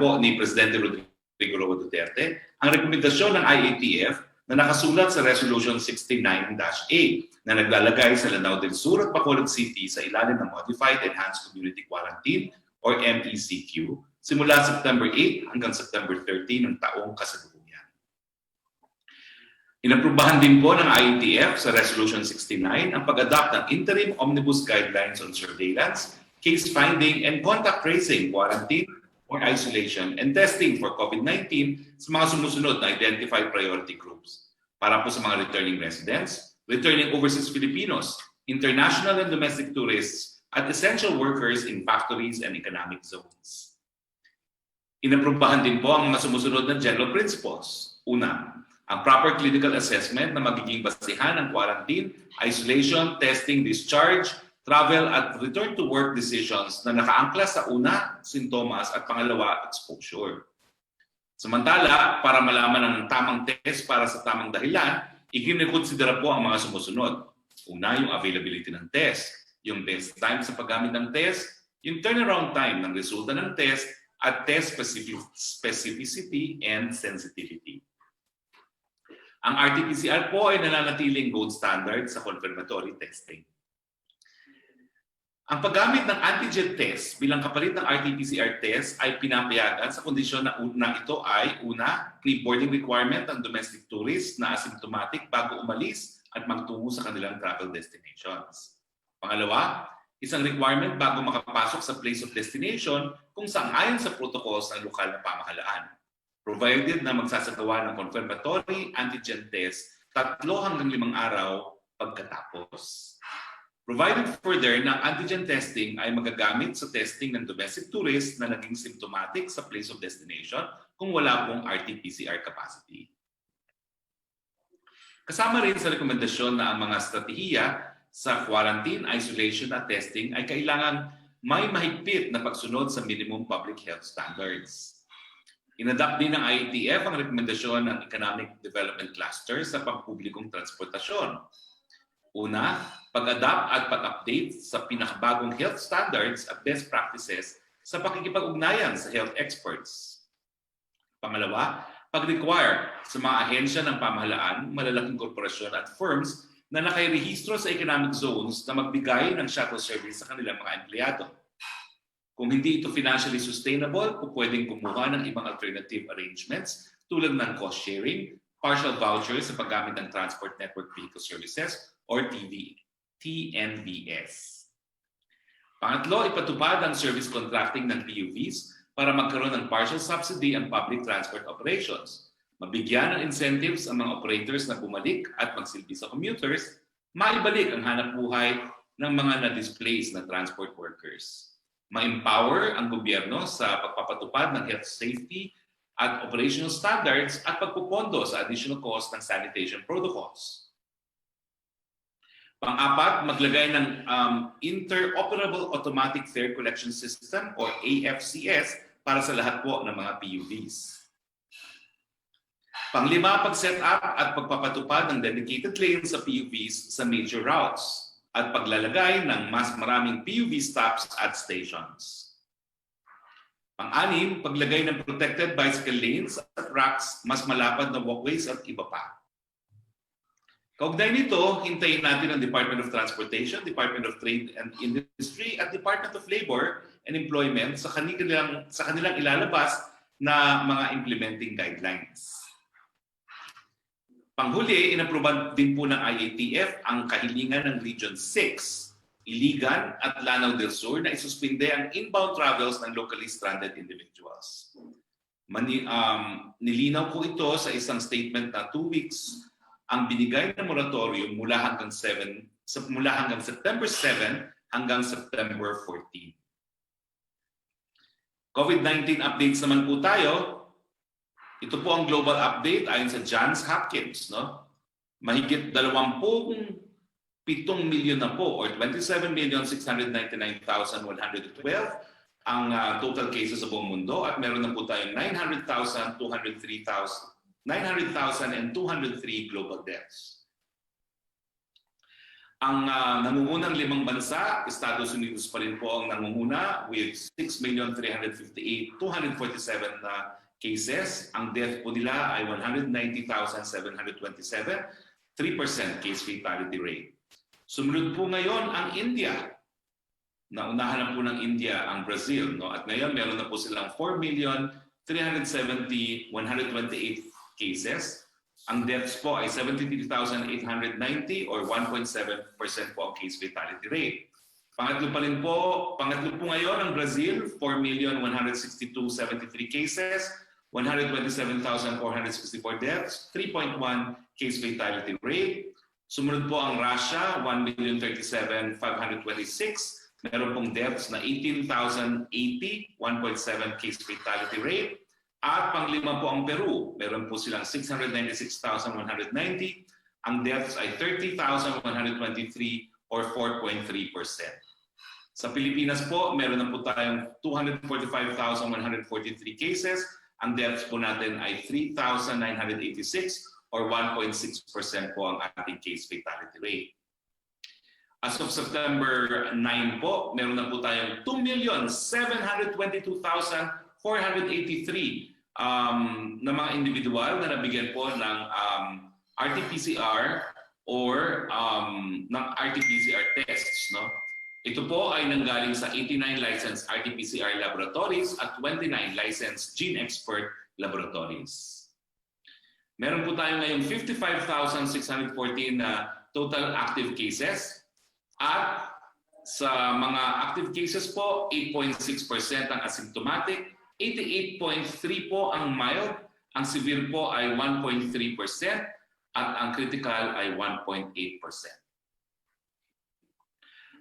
po ni Presidente Rodrigo Roa Duterte ang rekomendasyon ng IATF na nakasulat sa Resolution 69-A na naglalagay sa Lanao del Sur at Bacolod City sa ilalim ng Modified Enhanced Community Quarantine or MECQ simula September 8 hanggang September 13 ng taong kasalukuyan. Inaprubahan din po ng IATF sa Resolution 69 ang pag-adapt ng Interim Omnibus Guidelines on Surveillance, Case Finding, and Contact Tracing, Quarantine, or Isolation, and Testing for COVID-19 sa mga sumusunod na identified priority groups para po sa mga returning residents, returning overseas Filipinos, international and domestic tourists, at essential workers in factories and economic zones. Inaprubahan din po ang mga sumusunod na general principles. Una, ang proper clinical assessment na magiging basihan ng quarantine, isolation, testing, discharge, travel at return to work decisions na nakaangkla sa una, sintomas at pangalawa, exposure. Samantala, para malaman ang tamang test para sa tamang dahilan, ikinikonsidera po ang mga sumusunod. Una, yung availability ng test, yung best time sa paggamit ng test, yung turnaround time ng resulta ng test, at test specificity and sensitivity. Ang RT-PCR po ay nananatiling gold standard sa confirmatory testing. Ang paggamit ng antigen test bilang kapalit ng RT-PCR test ay pinapayagan sa kondisyon na ito ay una, pre-boarding requirement ng domestic tourists na asymptomatic bago umalis at magtungo sa kanilang travel destinations. Pangalawa, isang requirement bago makapasok sa place of destination kung sang-ayon sa protocols ng lokal na pamahalaan. Provided na magsasagawa ng confirmatory antigen test 3 hanggang 5 araw pagkatapos. Provided further na antigen testing ay magagamit sa testing ng domestic tourists na naging symptomatic sa place of destination kung wala pong RT-PCR capacity. Kasama rin sa rekomendasyon na ang mga strategiya sa quarantine, isolation at testing ay kailangan may mahigpit na pagsunod sa minimum public health standards. Inadapt din ng IATF ang rekomendasyon ng Economic Development Cluster sa pampublikong transportasyon. Una, pag-adapt at pag-update sa pinakabagong health standards at best practices sa pakikipag-ugnayan sa health experts. Pangalawa, pag-require sa mga ahensya ng pamahalaan, malalaking korporasyon at firms na nakarehistro sa economic zones na magbigay ng shuttle service sa kanilang mga empleyado. Kung hindi ito financially sustainable, pwedeng kumuha ng ibang alternative arrangements tulad ng cost sharing, partial vouchers sa paggamit ng Transport Network Vehicle Services or TNVS. Pangatlo, ipatupad ang service contracting ng PUVs para magkaroon ng partial subsidy ang public transport operations. Mabigyan ng incentives ang mga operators na bumalik at magsilbi sa commuters, maibalik ang hanap buhay ng mga na-displaced na transport workers. Ma-empower ang gobyerno sa pagpapatupad ng health safety at operational standards at pagpupondo sa additional cost ng sanitation protocols. Pang-apat, maglagay ng Interoperable Automatic Fare Collection System or AFCS para sa lahat po ng mga PUVs. Pang-lima, pag-set up at pagpapatupad ng dedicated lanes sa PUVs sa major routes at paglalagay ng mas maraming PUV stops at stations. Pang-anim, paglagay ng protected bicycle lanes at racks, mas malapad na walkways at iba pa. Kaugnay nito, hintayin natin ang Department of Transportation, Department of Trade and Industry at Department of Labor and Employment sa kanilang ilalabas na mga implementing guidelines. Panghuli, inapruban din po ng IATF ang kahilingan ng Region 6, Iligan at Lanao del Sur na isuspinde ang inbound travels ng locally stranded individuals. Nilinaw po ito sa isang statement na 2 weeks ang binigay na moratorium mula hanggang September 7 hanggang September 14. COVID-19 updates naman po tayo. Ito po ang global update ayon sa Johns Hopkins. No? Mahigit 27 milyon na po or 27,699,112 ang total cases sa buong mundo at meron na po tayong 900,203 global deaths. Ang nangungunang 5 bansa, Estados Unidos pa rin po ang nangunguna with 6,358,247 na cases. Ang death po nila ay 190,727, 3% case fatality rate. Sumunod po ngayon ang India. Naunahan na po ng India ang Brazil. No? At ngayon meron na po silang 4,370,128 cases. Ang deaths po ay 73,890 or 1.7% po ang case fatality rate. Pangatlo po ngayon ang Brazil, 4,162,73 cases, 127,464 deaths, 3.1 case fatality rate. Sumunod po ang Russia, 1,037,526. Meron pong deaths na 18,080, 1.7 case fatality rate. At panglima po ang Peru, meron po silang 696,190. Ang deaths ay 30,123 or 4.3%. Sa Pilipinas po, meron na po tayong 245,143 cases. Ang deaths po natin ay 3,986 or 1.6% po ang ating case fatality rate. As of September 9 po, meron na po tayong 2,722,483 na mga individual na nabigyan po ng RT-PCR or ng RT-PCR tests. No? Ito po ay nanggaling sa 89 licensed RT-PCR laboratories at 29 licensed gene expert laboratories. Meron po tayo ngayong 55,614 na total active cases at sa mga active cases po, 8.6% ang asymptomatic, 88.3 po ang mild, ang severe po ay 1.3% at ang critical ay 1.8%.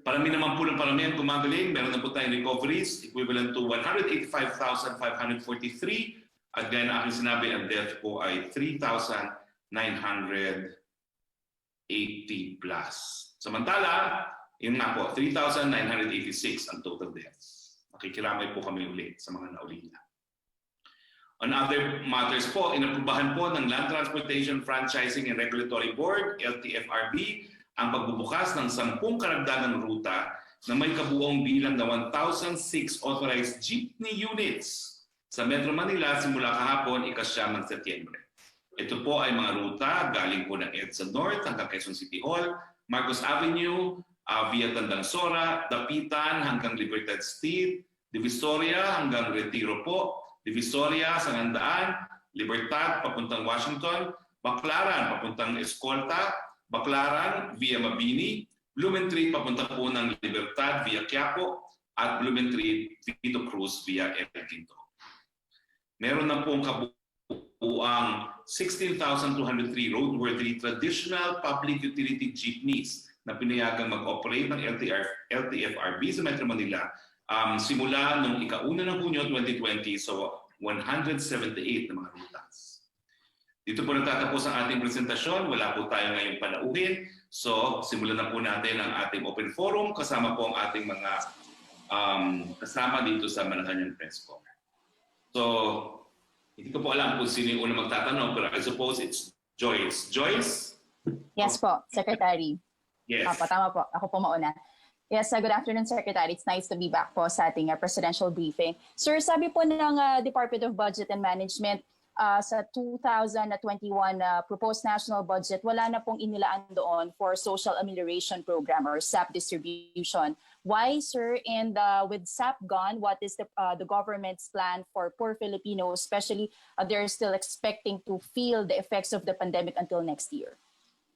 Parami naman po ng paramihan gumagaling, meron na po tayong recoveries equivalent to 185,543 at gaya na aking sinabi, ang death po ay 3,980 plus. Samantala, yun nga po, 3,986 ang total deaths. Nakikiramay po kami ulit sa mga naulila. On other matters po, inaprubahan po ng Land Transportation Franchising and Regulatory Board, LTFRB, ang pagbubukas ng 10 karagdagang ruta na may kabuong bilang na 1,006 authorized jeepney units sa Metro Manila simula kahapon, ika-9 ng Setyembre. Ito po ay mga ruta galing po ng EDSA North hanggang Quezon City Hall, Marcos Avenue, via Tandang Sora, Dapitan hanggang Libertad Street, Divisoria hanggang Retiro po, Divisoria, Sangandaan, Libertad papuntang Washington, Baclaran papuntang Escolta, Baclaran via Mabini, Blumentritt papunta po ng Libertad via Quiapo, at Blumentritt, Vito Cruz via El Quinto. Meron na pong kabuuang 16,203 roadworthy traditional public utility jeepneys na pinayagang mag-operate ng LTFRB sa Metro Manila simula noong ika-1 ng Hunyo 2020, so 178 na mga rutas. Dito po natatapos ang ating presentasyon. Wala po tayo ngayong panauhin. So, simulan na po natin ang ating open forum kasama po ang ating mga kasama dito sa Malacanang Press Corps. So, hindi ko po alam kung sino yung unang magtatanong, pero I suppose it's Joyce. Joyce? Yes po, Secretary. Yes. Tama po. Ako po mauna. Yes, good afternoon, Secretary. It's nice to be back po sa ating presidential briefing. Sir, sabi po ng Department of Budget and Management, sa 2021 proposed national budget, wala na pong inilaan doon for social amelioration program or SAP distribution. Why, sir? And with SAP gone, what is the government's plan for poor Filipinos, especially they're still expecting to feel the effects of the pandemic until next year?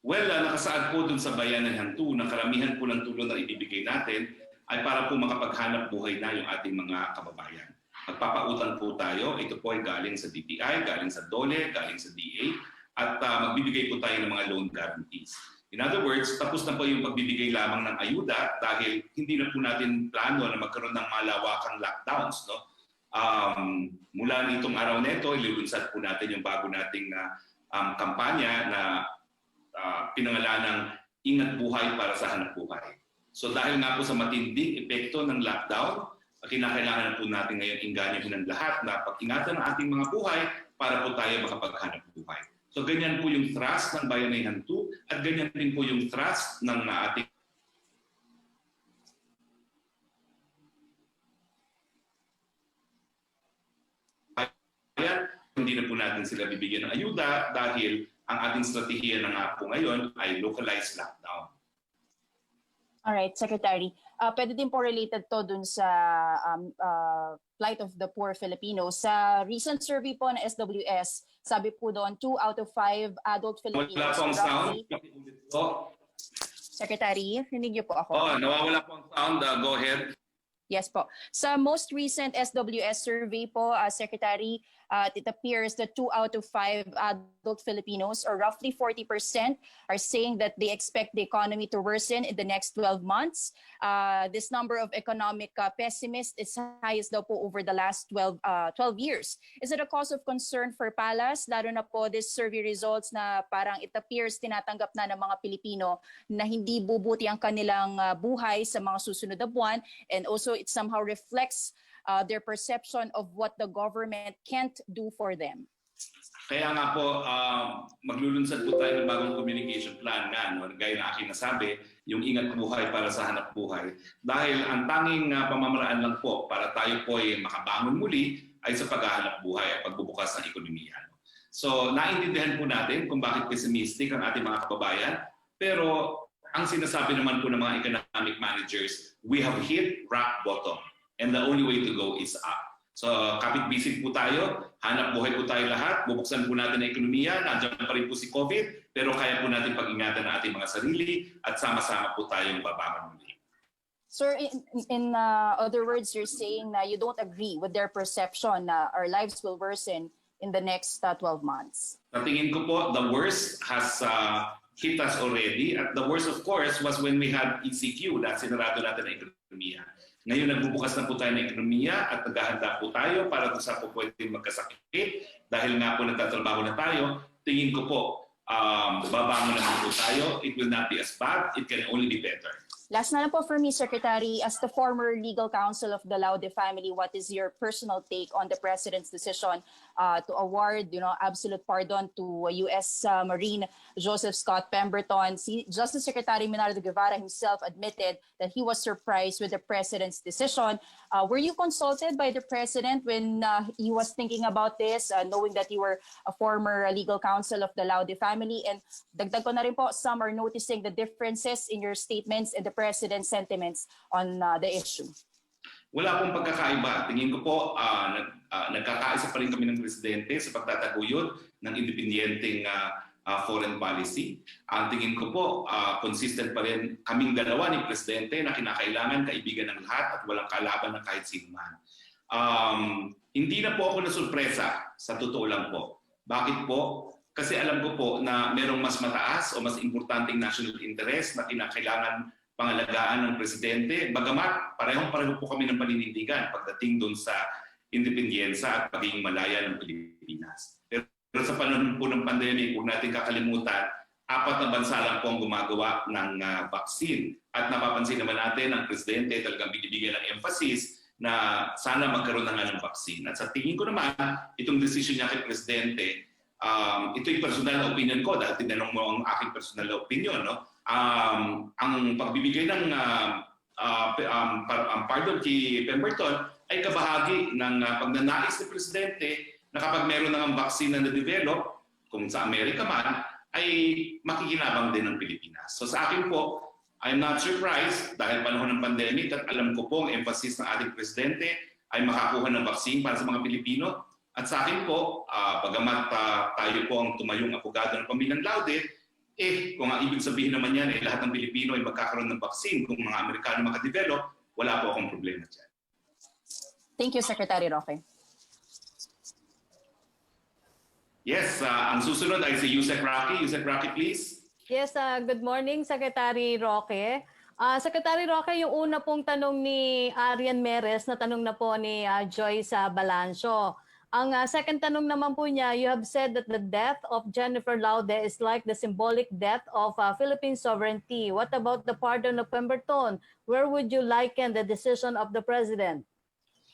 Well, nakasaad po dun sa Bayanihan 2 na karamihan po ng tulong na ibibigay natin ay para po makapaghanap buhay na yung ating mga kababayan. Magpapautang po tayo, ito po ay galing sa DTI, galing sa DOLE, galing sa DA, at magbibigay po tayo ng mga loan guarantees. In other words, tapos na po yung pagbibigay lamang ng ayuda dahil hindi na po natin plano na magkaroon ng malawakang lockdowns. No? Mula nitong araw na ito, ilulunsad po natin yung bago nating kampanya na pinangalanang Ingat Buhay para sa Hanap Buhay. So dahil nga po sa matinding epekto ng lockdown, kinakailangan po natin ngayon inganyahin ng lahat na pag-ingatan ang ating mga buhay para po tayo makapaghanap buhay. So ganyan po yung thrust ng Bayanihan 2 at ganyan din po yung thrust ng ating hindi na po natin sila bibigyan ng ayuda dahil ang ating strategiya na nga po ngayon ay localized lockdown. Alright, Secretary. Pwede din po related to dun sa plight of the poor Filipinos. Sa recent survey po ng SWS, sabi po doon, 2 out of 5 adult Filipinos. Wala pong sound. Secretary, rinig niyo po ako. Oh, nawawala pong sound. Go ahead. Yes po. Sa most recent SWS survey po, Secretary, it appears that 2 out of 5 adult Filipinos, or roughly 40%, are saying that they expect the economy to worsen in the next 12 months. This number of economic pessimists is highest daw po over the last 12 years. Is it a cause of concern for Palas? Lalo na po this survey results na parang it appears tinatanggap na ng mga Pilipino na hindi bubuti ang kanilang buhay sa mga susunod na buwan, and also it somehow reflects their perception of what the government can't do for them. Kaya nga po, maglulunsad po tayo ng bagong communication plan nga, no? Gaya na aking nasabi, yung ingat buhay para sa hanap buhay. Dahil ang tanging pamamaraan lang po para tayo po ay makabangon muli ay sa paghahanap buhay at pagbubukas ng ekonomiya. No? So, naintindihan po natin kung bakit pessimistic ang ating mga kababayan, pero ang sinasabi naman po ng mga economic managers, we have hit rock bottom. And the only way to go is up. So kapit-bisig po tayo, hanap buhay po tayo lahat, bubuksan po natin ang ekonomiya, nandiyan pa rin po si COVID, pero kaya po natin pag-ingatan ang ating mga sarili at sama-sama po tayong babangon muli. Sir, in other words, you're saying na you don't agree with their perception na our lives will worsen in the next 12 months. Sa tingin ko po, the worst has hit us already. At the worst, of course, was when we had ECQ, na sinarado natin ang ekonomiya. Ngayon, nagbubukas na po tayo ng ekonomiya at naghahanda po tayo para kung saan po pwedeng magkasakit. Dahil nga po nagtatrabaho na tayo, tingin ko po, babangon naman po tayo. It will not be as bad. It can only be better. Last na lang po for me, Secretary, as the former legal counsel of the Laude family, what is your personal take on the President's decision to award, absolute pardon to U.S. Marine Joseph Scott Pemberton? Justice Secretary Menardo Guevara himself admitted that he was surprised with the President's decision. Were you consulted by the President when he was thinking about this, knowing that you were a former legal counsel of the Laude family? And dagdag ko na rin po, some are noticing the differences in your statements and the President's sentiments on the issue. Wala pong pagkakaiba. Tingin ko po, nagkakaisa pa rin kami ng Presidente sa pagtataguyod ng independenteng foreign policy. Ang tingin ko po, consistent pa rin kaming dalawa ni Presidente na kinakailangan kaibigan ng lahat at walang kalaban ng kahit sino man. Hindi na po ako nasurpresa, sa totoo lang po. Bakit po? Kasi alam ko po na merong mas mataas o mas importanteng national interest na kinakailangan pangalagaan ng Presidente. Bagamat parehong-pareho po kami ng paninindigan pagdating doon sa independensa at pagiging malaya ng Pilipinas. Pero sa panahon po ng pandemic, huwag natin kakalimutan, 4 na bansa lang po ang gumagawa ng vaccine. At napapansin naman natin ang Presidente talagang binibigyan ng emphasis na sana magkaroon na nga ng vaccine. At sa tingin ko naman, itong decision niya kay Presidente, ito'y personal na opinion ko dahil tinanong mo ang aking personal na opinion, no? Ang pagbibigay ng pardon kay Pemberton ay kabahagi ng pagnanais ni Presidente na kapag meron ng vaccine na na-develop, kung sa Amerika man, ay makikinabang din ng Pilipinas. So sa akin po, I'm not surprised dahil panahon ng pandemic at alam ko po ang emphasis ng ating Presidente ay makakuha ng vaccine para sa mga Pilipino. At sa akin po, bagamat tayo po ang tumayong abogado ng pamilyang Laude, kung ang ibig sabihin naman yan, lahat ng Pilipino ay magkakaroon ng vaccine, kung mga Amerikano makadevelop, wala po akong problema dyan. Thank you, Secretary Roque. Yes, ang susunod ay si Yusek Roque. Yusek Roque, please. Yes, good morning, Secretary Roque. Secretary Roque, yung una pong tanong ni Arian Meres na tanong na po ni Joyce Balancio. Ang second tanong naman po niya, you have said that the death of Jennifer Laude is like the symbolic death of Philippine sovereignty. What about the pardon of Pemberton? Where would you liken the decision of the President?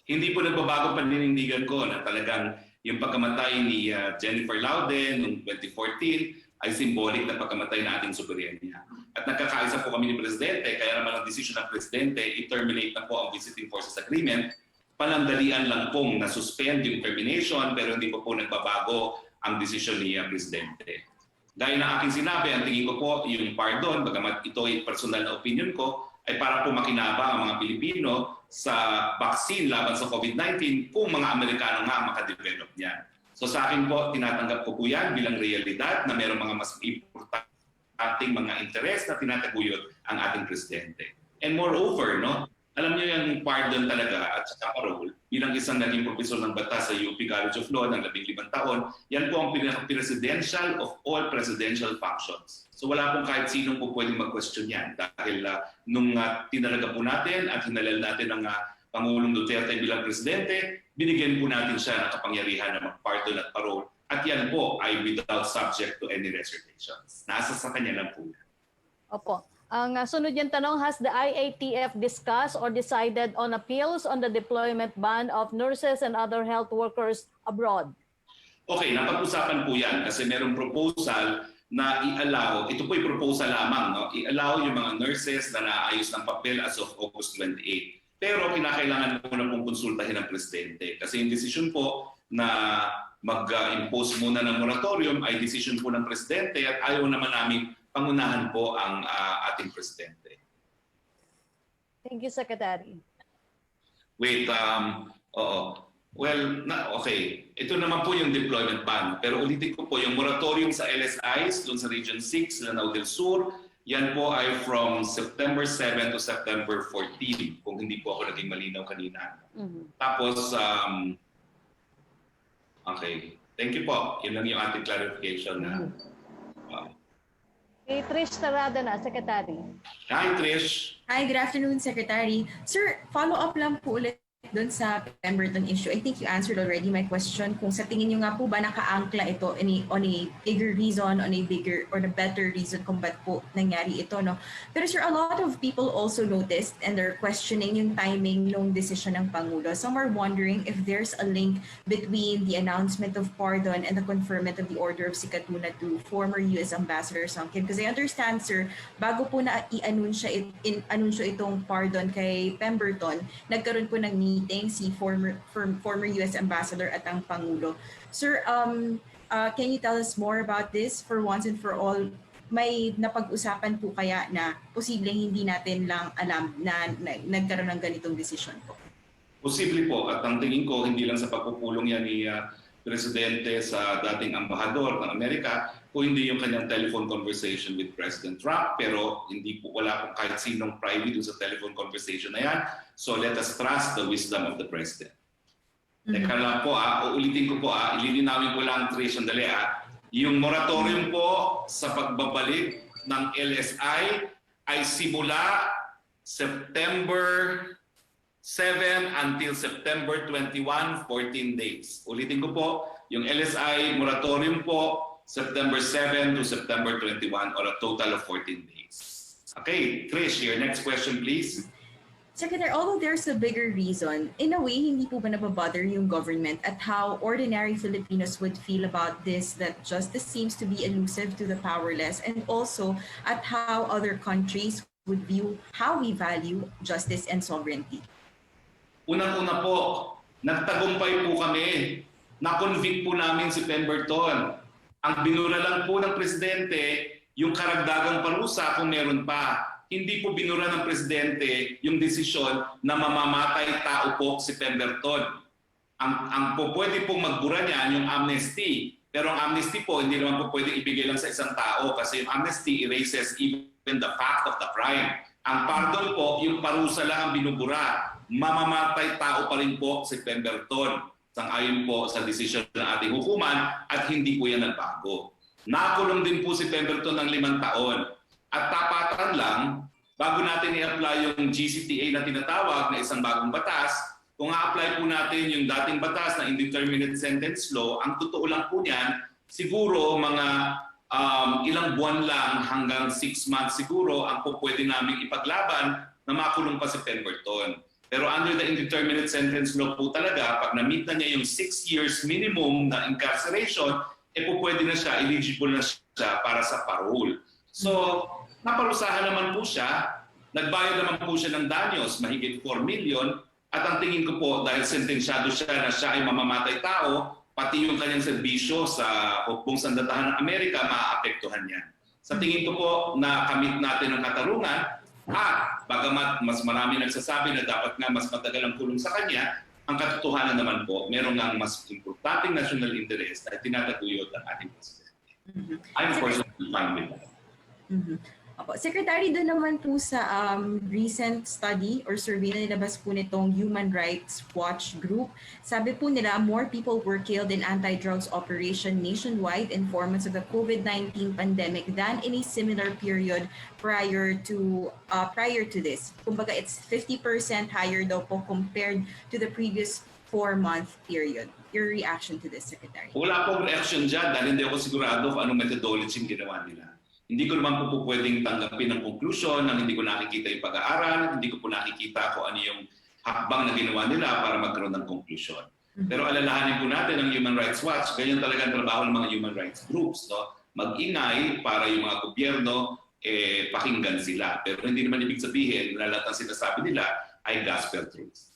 Hindi po nagbabago paninindigan ko na talagang yung pagkamatay ni Jennifer Laude noong 2014 ay symbolic na pagkamatay na ating soberenya. At nagkakaisa po kami ni Presidente, kaya naman ang decision ng Presidente, i-terminate na po ang Visiting Forces Agreement panandalian lang pong nasuspend yung termination pero hindi po nagbabago ang desisyon ni Presidente. Gaya ng aking sinabi, ang tingin ko po yung pardon, bagamat ito ay personal na opinion ko, ay para po makinabang ang mga Pilipino sa vaccine laban sa COVID-19 kung mga Amerikano nga makadevelop niyan. So sa akin po, tinatanggap ko po yan bilang realidad na mayroong mga mas importanteng mga interes na tinataguyod ang ating Presidente. And moreover, no, alam niyo yung pardon talaga at saka parole, bilang isang naging profesor ng batas sa UP College of Law ng 15 taon, yan po ang pinaka-presidential of all presidential functions. So wala pong kahit sinong po pwedeng mag-question yan dahil nung tinalaga po natin at hinalal natin ang Pangulong Duterte bilang presidente, binigyan po natin siya ng kapangyarihan na mag-pardon at parole at yan po ay without subject to any reservations. Nasa sa kanya lang po. Opo. Ang sunod yung tanong, has the IATF discussed or decided on appeals on the deployment ban of nurses and other health workers abroad? Okay, napag-usapan po yan kasi merong proposal na i-allow, ito po yung proposal lamang, no? I-allow yung mga nurses na naayos ng papel as of August 28. Pero kinakailangan po na pong konsultahin ng Presidente kasi yung decision po na mag-impose muna ng moratorium ay decision po ng Presidente at ayaw naman namin pangunahan po ang ating Presidente. Thank you, Secretary. Wait, oo. Well, okay. Ito naman po yung deployment ban. Pero ulitin ko po, yung moratorium sa LSIs doon sa Region 6, Lanao del Sur, yan po ay from September 7 to September 14, kung hindi po ako naging malinaw kanina. Tapos, okay. Thank you po. Yun lang yung ating clarification na. Kay Trish Tarada na, Secretary. Hi, Trish. Hi, good afternoon, Secretary. Sir, follow-up lang po ulit doon sa Pemberton issue. I think you answered already my question. Kung sa tingin nyo nga po ba nakaangkla ito on a bigger reason, on a bigger or a better reason kung ba't po nangyari ito, no? Pero sir, a lot of people also noticed and they're questioning yung timing ng decision ng Pangulo. Some are wondering if there's a link between the announcement of pardon and the conferment of the order of Sikatuna to former U.S. Ambassador Song Kim. Because I understand, sir, bago po na i-anunsyo itong pardon kay Pemberton, nagkaroon po ng meeting si former U.S. Ambassador at ang Pangulo. Sir, can you tell us more about this for once and for all? May napag-usapan po kaya na posibleng hindi natin lang alam na nagkaroon ng ganitong desisyon po? Posible po. At ang tingin ko, hindi lang sa pagpupulong yan ni Presidente sa dating ambahador ng Amerika, kung hindi yung kanyang telephone conversation with President Trump, pero hindi po wala pong kahit sinong private sa telephone conversation na yan. So let us trust the wisdom of the President. Teka lang po, uulitin ko po, ililinawin ko lang, Trish, sandali. Yung moratorium po sa pagbabalik ng LSI ay simula September 7 until September 21, 14 days. Ulitin ko po, yung LSI moratorium po, September 7 to September 21 or a total of 14 days. Okay, Trish, your next question please. Secretary, although there's a bigger reason, in a way, hindi po ba nababother yung government at how ordinary Filipinos would feel about this, that justice seems to be elusive to the powerless, and also at how other countries would view how we value justice and sovereignty? Unang-una po, nagtagumpay po kami. Na-convict po namin si Pemberton. Ang binura lang po ng Presidente, yung karagdagang parusa kung meron pa. Hindi po binura ng Presidente yung desisyon na mamamatay tao po si Pemberton. Ang po pwede pong magbura niyan yung amnesty. Pero ang amnesty po, hindi naman po pwede ibigay lang sa isang tao kasi yung amnesty erases even the fact of the crime. Ang pardon po, yung parusa lang ang binubura. Mamamatay tao pa rin po si Pemberton. Sang-ayon po sa desisyon ng ating hukuman at hindi po yan nagbago. Nakulong din po si Pemberton ng 5 taon. At tapatan lang, bago natin i-apply yung GCTA na tinatawag na isang bagong batas, kung a-apply po natin yung dating batas na indeterminate sentence law, ang totoo lang po niyan, siguro mga ilang buwan lang hanggang 6 months siguro ang po pwede namin ipaglaban na makulong pa si Pemberton. Pero under the indeterminate sentence law po talaga, pag na-meet na niya yung 6 years minimum na incarceration, po pwede na siya, eligible na siya para sa parole. So, naparusahan naman po siya, nagbayad naman po siya ng danyos, mahigit 4 million, At ang tingin ko po, dahil sentensyado siya na siya ay mamamatay tao, pati yung kanyang serbisyo sa buong sandatahan ng Amerika, maaapektuhan niya. Sa tingin ko po, nakamit natin ang katarungan at bagamat mas marami nagsasabi na dapat nga mas matagal ang kulong sa kanya, ang katotohanan naman po, meron nga mas importanteng national interest na tinataguyod ang ating presidente. I'm personally fine with that. Opo. Secretary, doon naman po sa recent study or survey na nilabas po nitong Human Rights Watch group, sabi po nila more people were killed in anti-drugs operation nationwide in 4 months of the COVID-19 pandemic than in a similar period prior to this. Kumbaga, it's 50% higher daw po compared to the previous 4-month period. Your reaction to this, Secretary? Wala pong reaction dyan dahil hindi ako sigurado kung anong methodology yung ginawa nila. Hindi ko naman po pwedeng tanggapin ang conclusion nang hindi ko nakikita yung pag-aaral, hindi ko po nakikita kung ano yung hakbang na ginawa nila para magkaroon ng conclusion. Pero alalahanin po natin ang Human Rights Watch, ganyan talaga ang trabaho ng mga human rights groups. No? Mag-ingay para yung mga gobyerno pakinggan sila. Pero hindi naman ibig sabihin na lahat ng sinasabi nila ay gospel truths.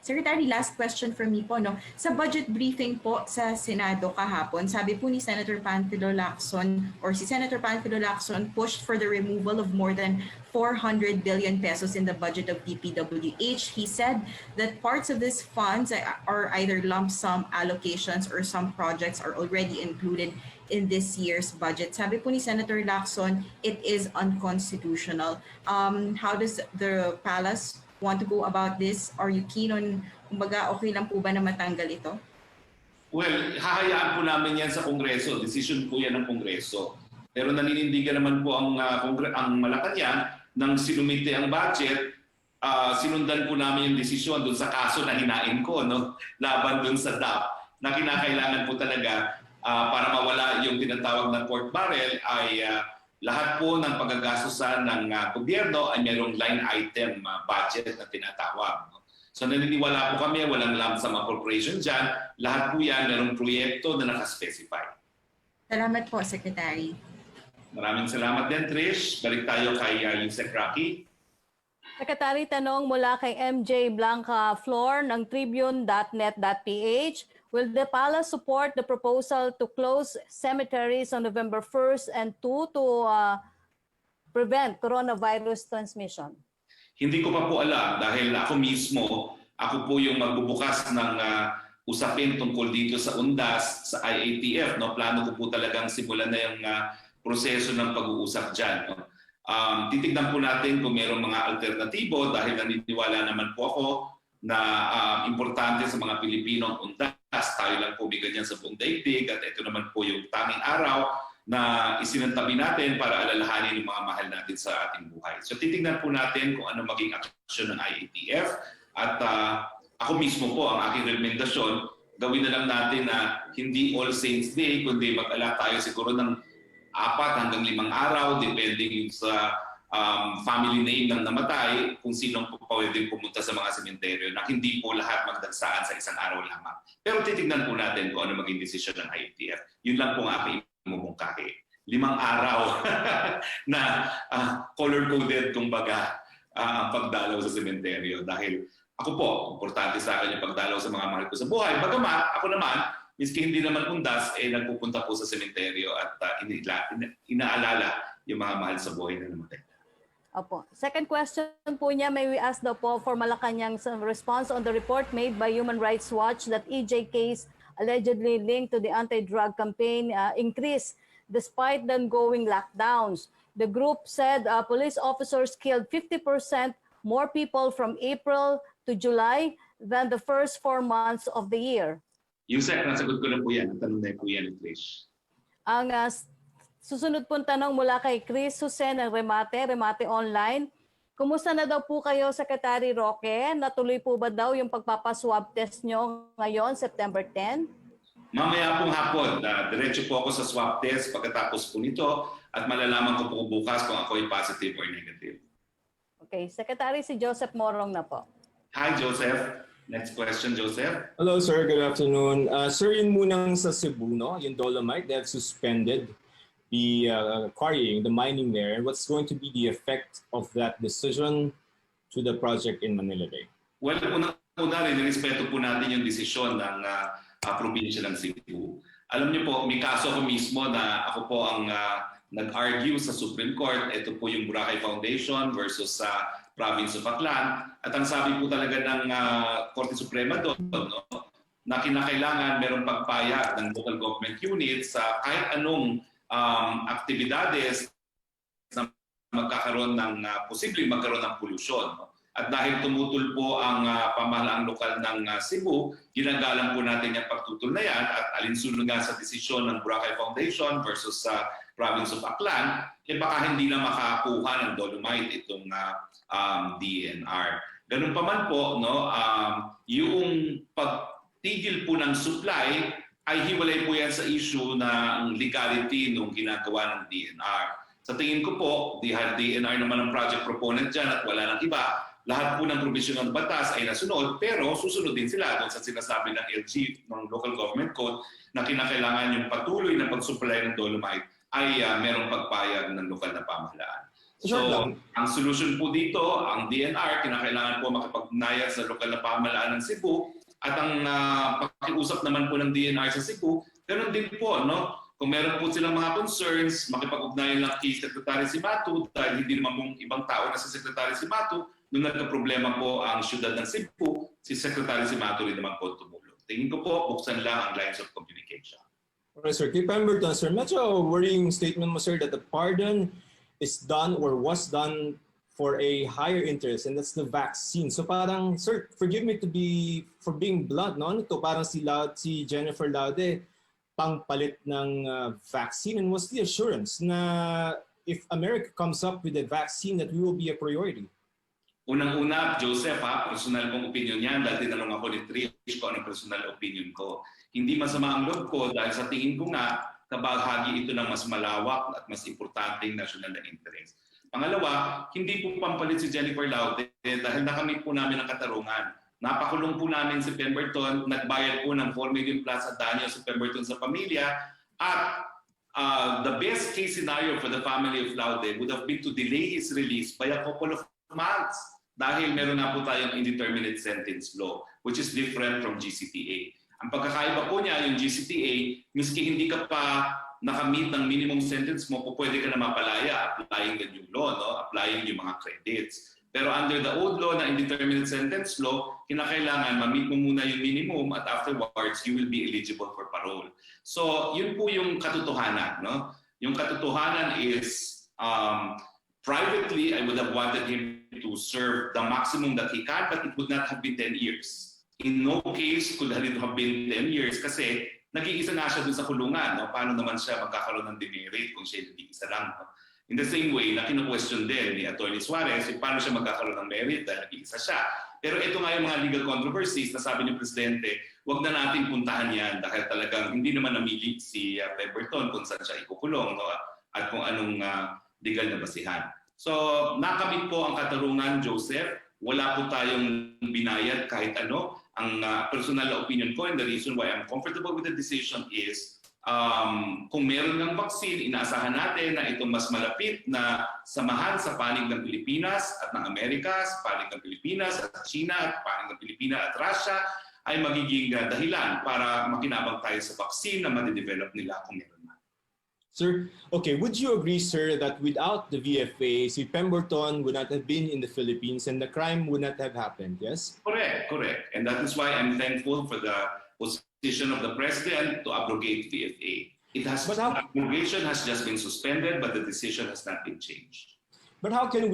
Secretary, last question from me po. No? Sa budget briefing po sa Senado kahapon, sabi po ni Senator Panfilo Lacson or si Senator Panfilo Lacson pushed for the removal of more than 400 billion pesos in the budget of DPWH. He said that parts of these funds are either lump sum allocations or some projects are already included in this year's budget. Sabi po ni Senator Lacson, it is unconstitutional. How does the Palace want to go about this? Are you keen on, kumbaga, okay lang po ba na matanggal ito? Well, hahayaan po namin yan sa Kongreso. Decision po yan ng Kongreso. Pero naninindigan naman po ang Malacanang nang sinumite ang budget, sinundan po namin yung desisyon doon sa kaso na hinain ko, no? Laban doon sa DAP, na kinakailangan po talaga para mawala yung tinatawag na court barrel ay lahat po ng paggagastusan ng gobyerno ay mayroong line item budget na tinatawag. No? So naniniwala po kami, walang lump sum appropriation dyan. Lahat po yan, mayroong proyekto na nakaspecify. Salamat po, Secretary. Maraming salamat din, Trish. Balik tayo kay Yusek Roque. Secretary, tanong mula kay MJ Blanca Flor ng tribune.net.ph. Will the Palace support the proposal to close cemeteries on November 1st and 2 to prevent coronavirus transmission? Hindi ko pa po alam dahil ako po yung magbubukas ng usapin tungkol dito sa UNDAS, sa IATF. No? Plano ko po talagang simulan na yung proseso ng pag-uusap dyan. No? Titignan po natin kung mayroong mga alternatibo dahil naniniwala naman po ako na importante sa mga Pilipino ang UNDAS. Tayo lang po bigyan sa buong daigdig at ito naman po yung tanging araw na isinantabi natin para alalahanin yung mga mahal natin sa ating buhay. So titignan po natin kung ano maging aksyon ng IATF at ako mismo po ang aking rekomendasyon, gawin na lang natin na hindi All Saints Day kundi mag-ala tayo siguro ng 4 hanggang 5 araw depending sa family name ng namatay kung sinong pwedeng pumunta sa mga sementeryo na hindi po lahat magdagsaan sa isang araw lamang. Pero titignan po natin kung ano maging desisyon ng IATF. Yun lang po ang aking mumungkahi. 5 araw na color-coded kumbaga ang pagdalaw sa sementeryo dahil ako po, importante sa akin yung pagdalaw sa mga mahal ko sa buhay. Bagamat ako naman, miski hindi naman undas, nagpupunta po sa sementeryo at inaalala yung mga mahal sa buhay na namatay. Opo. Second question po niya, may we ask daw po for Malacanang's response on the report made by Human Rights Watch that EJ case allegedly linked to the anti-drug campaign increased despite the ongoing lockdowns. The group said police officers killed 50% more people from April to July than the first 4 months of the year. Yusek, nasagot ko na po yan. Tanong na po yan, Trish. Ang susunod pong tanong mula kay Chris Jose ng Remate Online. Kumusta na daw po kayo, Secretary Roque? Natuloy po ba daw yung pagpapaswab test nyo ngayon, September 10? Mamaya pong hapon, diretso po ako sa swab test pagkatapos po nito at malalaman ko po bukas kung ako ay positive or negative. Okay, Secretary, si Joseph Morong na po. Hi, Joseph. Next question, Joseph. Hello, sir. Good afternoon. Sir, yun munang sa Cebu, no? Yung Dolomite, they have suspended the quarrying, the mining there. What's going to be the effect of that decision to the project in Manila Bay? Well, una rin, respeto po natin yung desisyon ng probinsya ng Cebu. Alam niyo po, may kaso ako mismo na ako po ang nag-argue sa Supreme Court. Ito po yung Boracay Foundation versus sa Province of Aklan. At ang sabi po talaga ng Korte Suprema doon, no, na kinakailangan merong pagpayag ng local government units sa kahit anong aktibidades na magkakaroon ng posibleng magkaroon ng polusyon. No? At dahil tumutol po ang pamahalaang lokal ng Cebu, ginagalang po natin yung pagtutol na yan at alinsunod nga sa desisyon ng Boracay Foundation versus sa Province of Aklan, baka hindi na makakuha ng dolomite itong DNR. Ganun pa man po, no, yung pagtigil po ng supply ay hiwalay po yan sa issue ng legality nung ginagawa ng DNR. Sa tingin ko po, DNR naman ang project proponent dyan at wala nang iba. Lahat po ng probisyon ng batas ay nasunod, pero susunod din sila doon sa sinasabi ng LG, ng Local Government Code, na kinakailangan yung patuloy na pag-supply ng dolomite ay merong pagpayag ng lokal na pamahalaan. So, ang solution po dito, ang DNR, kinakailangan po makipag-ugnayan sa lokal na pamahalaan ng Cebu, at ang pakiusap naman po ng DNR sa Cebu, ganun din po, no? Kung meron po silang mga concerns, makipag-ugnayan lang kay Secretary Simatu, dahil hindi naman pong ibang tao na si Secretary Simatu, nung nagka-problema po ang siyudad ng Cebu, si Secretary Simatu rin naman po tumulong. Tingin ko po, buksan lang ang lines of communication. Okay, sir. Kay Pemberton, sir, medyo worrying statement mo, sir, that the pardon is done or was done for a higher interest, and that's the vaccine. So parang, sir, forgive me for being blunt, no? Ito parang si Jennifer Laude, pangpalit ng vaccine, and what's the assurance na if America comes up with a vaccine that we will be a priority? Unang-una, Joseph, personal kong opinion yan dahil tinanong ako ni Trish kung anong personal opinion ko. Hindi masama ang loob ko dahil sa tingin ko nga, kabahagi ito ng mas malawak at mas importanteng national na interest. Pangalawa, hindi po pampalit si Jennifer Laude dahil nakamit po namin ang katarungan. Napakulong po namin si Pemberton, nagbayad po ng 4 million plus at danyo si Pemberton sa pamilya, at the best case scenario for the family of Laude would have been to delay his release by a couple of months dahil meron na po tayong indeterminate sentence law, which is different from GCTA. Ang pagkakaiba po niya, yung GCTA, miski hindi ka pa nakamit ng minimum sentence mo, pwede ka na mapalaya, applying the new law, no? Applying yung mga credits. Pero under the old law na indeterminate sentence law, kinakailangan ma-meet mo muna yung minimum at afterwards, you will be eligible for parole. So, yun po yung katotohanan. No? Yung katotohanan is, privately, I would have wanted him to serve the maximum that he can, but it would not have been 10 years. In no case could it have been 10 years kasi nag-iisa na siya dun sa kulungan. No? Paano naman siya magkakaroon ng demerit kung siya nag-iisa lang? No? In the same way, na kinu-question din ni Atty. Suarez, paano siya magkakaroon ng merit dahil nag-iisa siya. Pero ito nga yung mga legal controversies na sabi ni Presidente, wag na natin puntahan yan dahil talagang hindi naman namili si Pemberton kung saan siya ikukulong, no? At kung anong legal na basihan. So, nakamit po ang katarungan, Joseph. Wala po tayong binayad kahit ano. Ang personal na opinion ko and the reason why I'm comfortable with the decision is kung meron ng vaccine, inaasahan natin na itong mas malapit na samahan sa panig ng Pilipinas at ng Amerika, sa panig ng Pilipinas at China at panig ng Pilipinas at Russia ay magiging dahilan para makinabang tayo sa vaccine na madidevelop nila kung meron na. Sir, okay, would you agree, sir, that without the VFA, si Pemberton would not have been in the Philippines and the crime would not have happened, yes? Correct. And that is why I'm thankful for the position of the President to abrogate VFA. Abrogation has just been suspended, but the decision has not been changed. But how can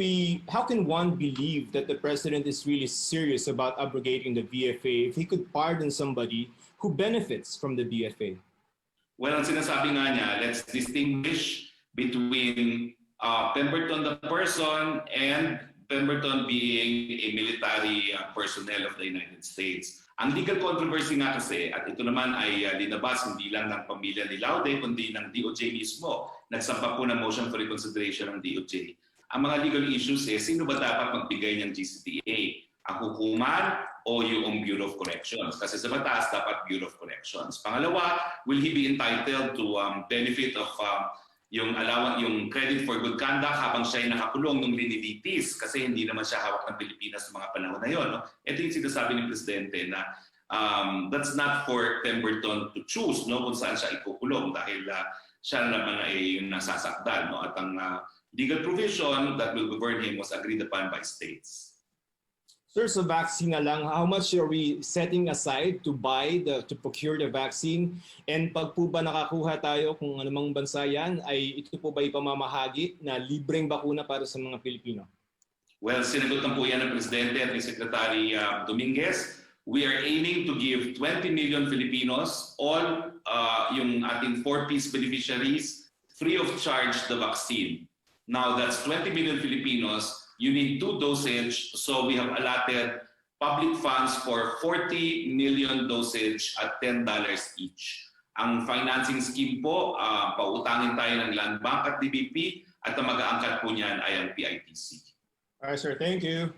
one believe that the President is really serious about abrogating the VFA if he could pardon somebody who benefits from the VFA? Well, ang sinasabi nga niya, let's distinguish between Pemberton the person and Pemberton being a military personnel of the United States. Ang legal controversy nga kasi, at ito naman ay linabas hindi lang ng pamilya ni Laude, kundi ng DOJ mismo. Nagsampa po ng motion for reconsideration ng DOJ. Ang mga legal issues sino ba dapat magbigay ng GCTA? Ang hukuman o yung Bureau of Corrections? Kasi sa batas, dapat Bureau of Corrections. Pangalawa, will he be entitled to benefit of yung credit for good conduct habang siya ay nakakulong nung linilitis kasi hindi naman siya hawak ng Pilipinas sa mga panahon na yon. No? Ito yung sinasabi ni Presidente na that's not for Pemberton to choose, no, kung saan siya ikukulong dahil siya naman ay yung nasasakdal, no, at ang legal provision that will govern him was agreed upon by states. Sir, sa vaccine na lang, how much are we setting aside to to procure the vaccine? And pag po ba nakakuha tayo kung anumang bansa yan, ay ito po ba ipamamahagi na libreng bakuna para sa mga Pilipino? Well, sinagot na po yan ng Presidente at ni Secretary Dominguez. We are aiming to give 20 million Filipinos, all yung ating 4-piece beneficiaries, free of charge the vaccine. Now, that's 20 million Filipinos. You need 2 dosage, so we have allotted public funds for 40 million dosage at $10 each. Ang financing scheme po, pautangin tayo ng Land Bank at DBP at ang mag-aangkat po niyan ay ang PITC. Alright, sir. Thank you.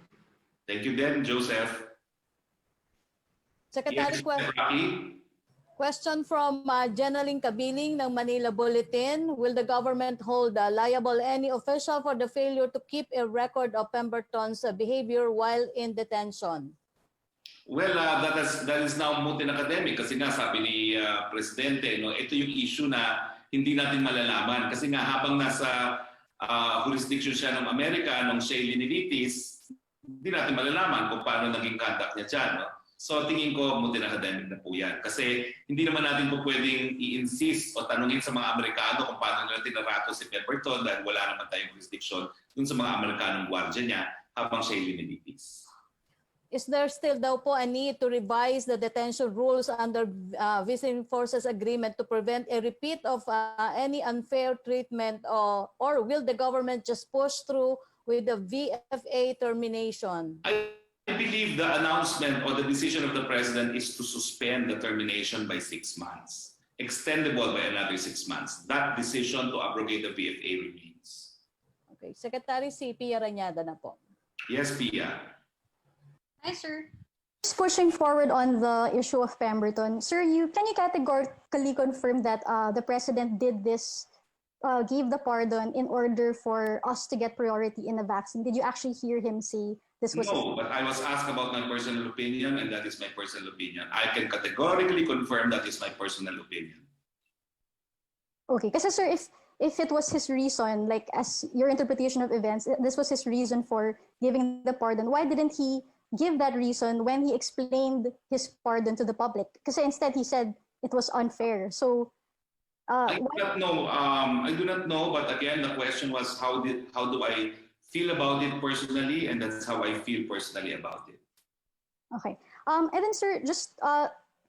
Thank you din, Joseph. Secretary, Rocky? question from Jenaline Kabiling ng Manila Bulletin. Will the government hold liable any official for the failure to keep a record of Pemberton's behavior while in detention? Well, that is now moot in academic kasi nga sabi ni Presidente, no, ito yung issue na hindi natin malalaman kasi nga habang nasa jurisdiction siya ng Amerika nung siya linilitis, hindi natin malalaman kung paano naging contact niya dyan. No? So tingin ko mutin academic na po yan. Kasi hindi naman natin po pwedeng i-insist o tanungin sa mga Amerikano kung paano nila tinarato si Pemberton dahil wala naman tayong jurisdiction dun sa mga Amerikanong gwardiya niya habang siya linilitis. Is there still daw po a need to revise the detention rules under Visiting Forces Agreement to prevent a repeat of any unfair treatment or will the government just push through with the VFA termination? I believe the announcement or the decision of the President is to suspend the termination by 6 months, extendable by another 6 months. That decision to abrogate the VFA remains. Okay, Secretary Pia Rañada na po. Yes, Pia. Hi, sir. Just pushing forward on the issue of Pemberton, sir, can you categorically confirm that the President did this, gave the pardon in order for us to get priority in the vaccine? Did you actually hear him say this was? No, but I was asked about my personal opinion, and that is my personal opinion. I can categorically confirm that is my personal opinion. Okay, kasi sir, if it was his reason, like as your interpretation of events, this was his reason for giving the pardon, why didn't he give that reason when he explained his pardon to the public? Because instead he said it was unfair. So I do not know. I do not know. But again, the question was how do I feel about it personally, and that's how I feel personally about it. Okay. And then sir, just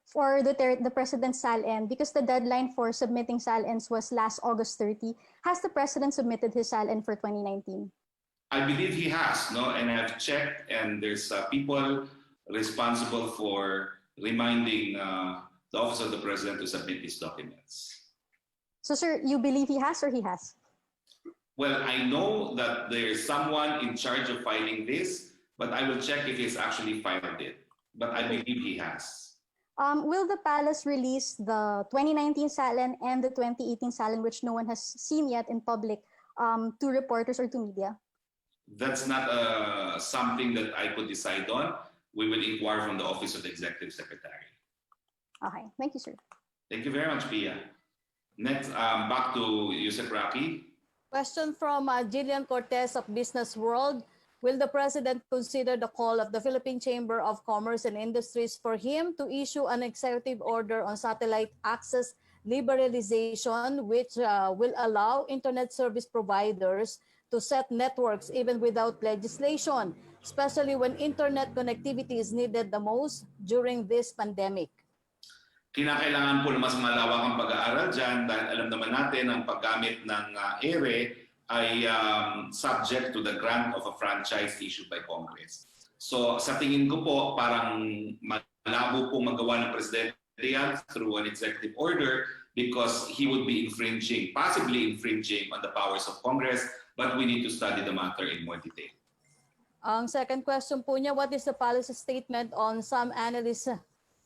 for the President's SALN, because the deadline for submitting SALNs was last August 30, has the President submitted his SALN for 2019? I believe he has, no, and I've checked, and there's people responsible for reminding the Office of the President to submit his documents. So, sir, you believe he has or he has? Well, I know that there's someone in charge of filing this, but I will check if he's actually filed it. But I believe he has. Will the palace release the 2019 SALN and the 2018 SALN, which no one has seen yet in public, to reporters or to media? That's not something that I could decide on. We will inquire from the Office of the Executive Secretary. Okay, thank you, sir. Thank you very much, Pia. Next, back to Yusef Rocky. Question from Jillian Cortez of Business World. Will the President consider the call of the Philippine Chamber of Commerce and Industries for him to issue an executive order on satellite access liberalization, which will allow internet service providers to set networks even without legislation, especially when internet connectivity is needed the most during this pandemic? Kinakailangan po ng mas malawakang pag-aaral dyan dahil alam naman natin ang paggamit ng ere ay subject to the grant of a franchise issued by Congress. So sa tingin ko po parang malabo po magawa ng Presidente yan through an executive order because he would be infringing, possibly infringing on the powers of Congress, but we need to study the matter in more detail. Ang second question po niya, what is the policy statement on some analysts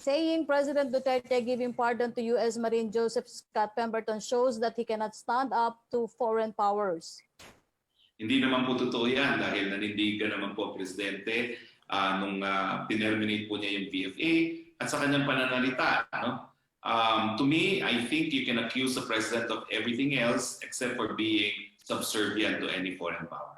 saying President Duterte giving pardon to U.S. Marine Joseph Scott Pemberton shows that he cannot stand up to foreign powers. Hindi naman po totoo yan dahil nanindigan naman po ang Presidente nung tinerminate po niya yung PFA at sa kanyang pananalita. No? To me, I think you can accuse the President of everything else except for being subservient to any foreign power.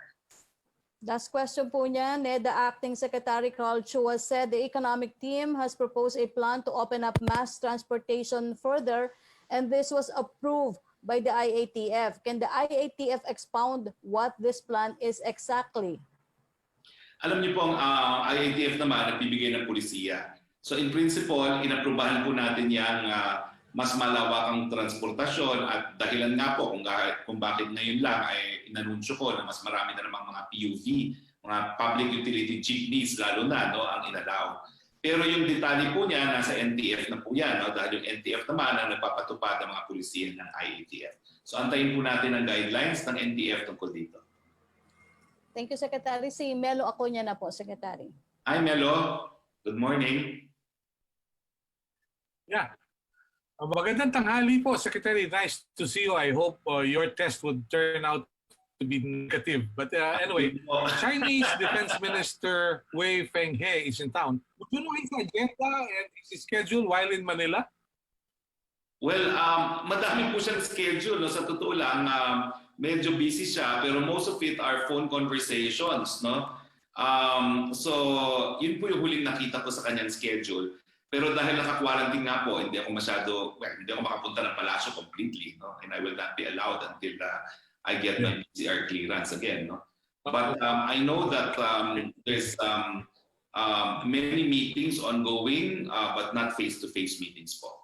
Last question po niya, NEDA Acting Secretary Carl Chua said the economic team has proposed a plan to open up mass transportation further and this was approved by the IATF. Can the IATF expound what this plan is exactly? Alam niyo po, ang IATF naman nagbibigay ng pulisiya. So in principle, inaprubahan po natin yung mas malawakang transportasyon at dahilan nga po kung bakit ngayon lang ay inanunsyo ko na mas marami na namang mga PUV, mga public utility jeepneys lalo na ang inalaw. Pero yung detalye po niya, nasa NTF na po yan, dahil yung NTF naman ang nagpapatupad ng mga pulisiya ng IATF. So antayin po natin ang guidelines ng NTF tungkol dito. Thank you, Secretary. Si Melo Acuña na po, Secretary. Hi, Melo. Good morning. Yeah. Magandang tanghali po, Secretary. Nice to see you. I hope your test would turn out to be negative. But anyway, Chinese Defense Minister Wei Fenghe is in town. Would you know his agenda and his schedule while in Manila? Well, madami po siyang schedule. No? Sa totoo lang, medyo busy siya, pero most of it are phone conversations. No? So, yun po yung huling nakita ko sa kanyang schedule. Pero dahil naka-quarantine nga po, hindi ako makapunta ng palasyo completely. No? And I will not be allowed until I get my PCR clearance again. No? But I know that there's many meetings ongoing, but not face-to-face meetings po.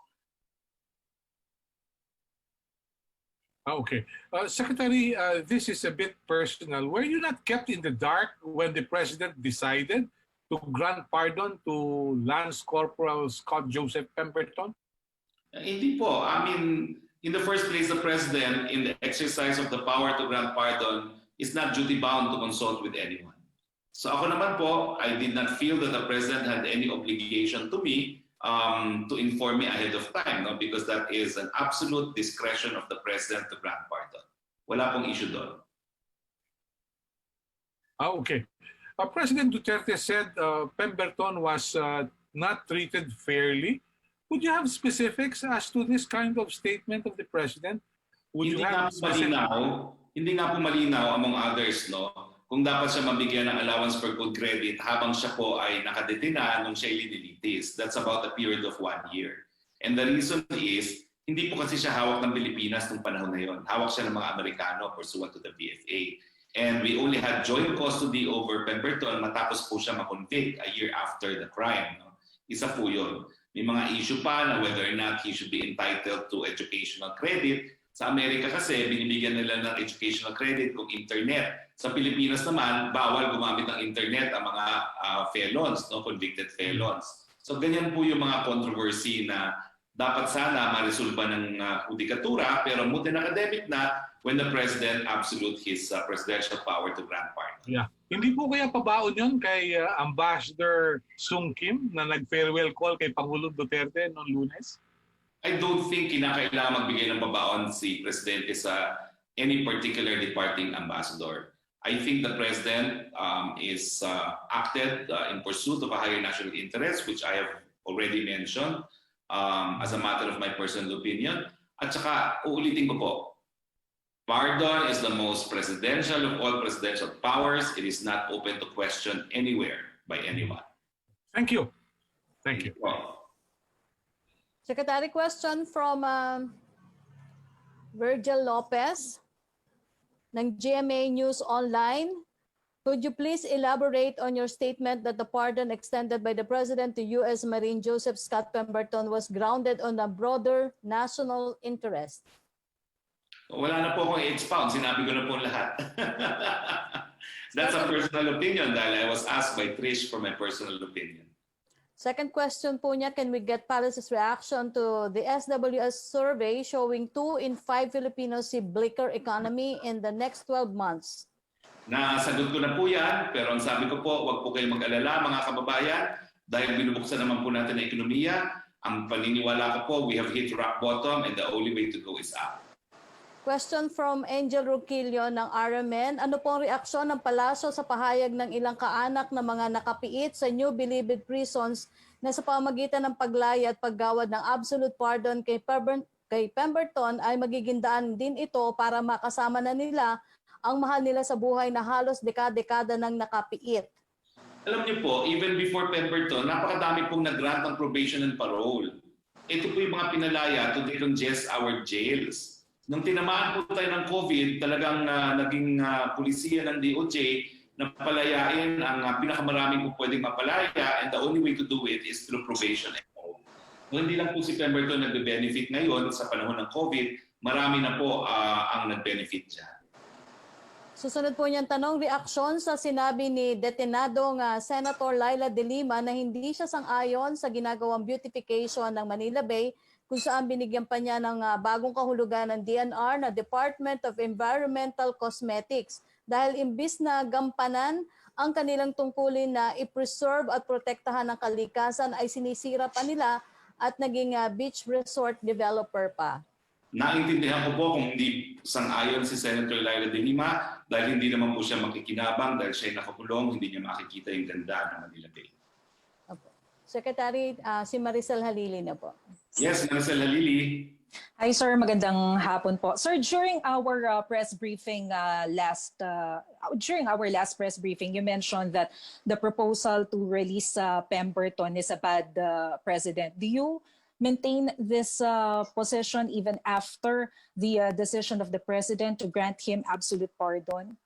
Okay. Secretary, this is a bit personal. Were you not kept in the dark when the President decided to grant pardon to Lance Corporal Scott Joseph Pemberton? Hindi po. I mean, in the first place, the President, in the exercise of the power to grant pardon, is not duty-bound to consult with anyone. So ako naman po, I did not feel that the President had any obligation to me to inform me ahead of time, no? Because that is an absolute discretion of the President to grant pardon. Wala pong issue doon. Okay. President Duterte said Pemberton was not treated fairly. Would you have specifics as to this kind of statement of the President? Would Hindi you have hindi nga po malinaw among others, no? Kung dapat siya mabigyan ng allowance for good credit habang siya po ay nakadetina nung siya ilinilitis. That's about a period of 1 year. And the reason is, hindi po kasi siya hawak ng Pilipinas nung panahon na yon. Hawak siya ng mga Amerikano pursuant to the BFA. And we only had joint custody over Pemberton matapos po siya makonvict a year after the crime. No? Isa po yun. May mga issue pa na whether or not he should be entitled to educational credit. Sa Amerika kasi, binibigyan nila ng educational credit kung internet. Sa Pilipinas naman, bawal gumamit ng internet ang mga felons, no? Convicted felons. So ganyan po yung mga controversy na dapat sana maresolba ng judikatura, pero mutin academic na when the President absolute his presidential power to grant pardon. Yeah. Hindi po kaya pabaon yun kay Ambassador Sung Kim na nag-farewell call kay Pangulong Duterte noong Lunes? I don't think kinakailangan magbigay ng pabaon si Presidente sa any particular departing ambassador. I think the President is acted in pursuit of a higher national interest, which I have already mentioned as a matter of my personal opinion. At saka, uulitin ko po, pardon is the most presidential of all presidential powers. It is not open to question anywhere by anyone. Thank you. Thank you. Secretary, question from Virgil Lopez ng GMA News Online. Could you please elaborate on your statement that the pardon extended by the President to U.S. Marine Joseph Scott Pemberton was grounded on a broader national interest? Wala na po akong i-expound. Sinabi ko na po lahat. That's a personal opinion dahil I was asked by Trish for my personal opinion. Second question po niya, can we get Palace's reaction to the SWS survey showing 2 in 5 Filipinos see bleaker economy in the next 12 months? Nasagot ko na po yan, pero ang sabi ko po, huwag po kayong mag-alala mga kababayan. dahil binubuksan naman po natin ang ekonomiya. Ang paniniwala ko po, we have hit rock bottom and the only way to go is up. Question from Angel Ruquillo ng RMN. Ano po ang reaksyon ng palasyo sa pahayag ng ilang kaanak na mga nakapiit sa New Bilibid prisons na sa pamagitan ng paglaya at paggawad ng absolute pardon kay Pemberton ay magiging daan din ito para makasama na nila ang mahal nila sa buhay na halos dekada-dekada ng nakapiit? Alam niyo po, even before Pemberton, napakadami pong nag-grant ng probation and parole. Ito po yung mga pinalaya to they congest our jails. Nung tinamaan po tayo ng COVID, talagang naging pulisiya ng DOJ na palayain ang pinakamaraming po pwedeng mapalaya, and the only way to do it is through probation and parole. So, hindi lang po si Pemberton nagbe-benefit ngayon sa panahon ng COVID, marami na po ang nag-benefit dyan. Susunod po niyang tanong, reaksyon sa sinabi ni detenadong Senator Laila de Lima na hindi siya sang-ayon sa ginagawang beautification ng Manila Bay kung saan binigyan pa niya ng bagong kahulugan ng DNR na Department of Environmental Cosmetics dahil imbis na gampanan ang kanilang tungkulin na i-preserve at protektahan ang kalikasan ay sinisira pa nila at naging beach resort developer pa. Naintindihan ko po kung hindi sang-ayon si Senator Laila de Lima dahil hindi naman po siya makikinabang dahil siya ay nakakulong, hindi niya makikita yung ganda ng Manila Bay. Secretary, si Maricel Halili na po. Yes, Maricel Halili. Hi sir, magandang hapon po. Sir, during our press briefing during our last press briefing, you mentioned that the proposal to release Pemberton is a bad president. Do you maintain this position even after the decision of the president to grant him absolute pardon?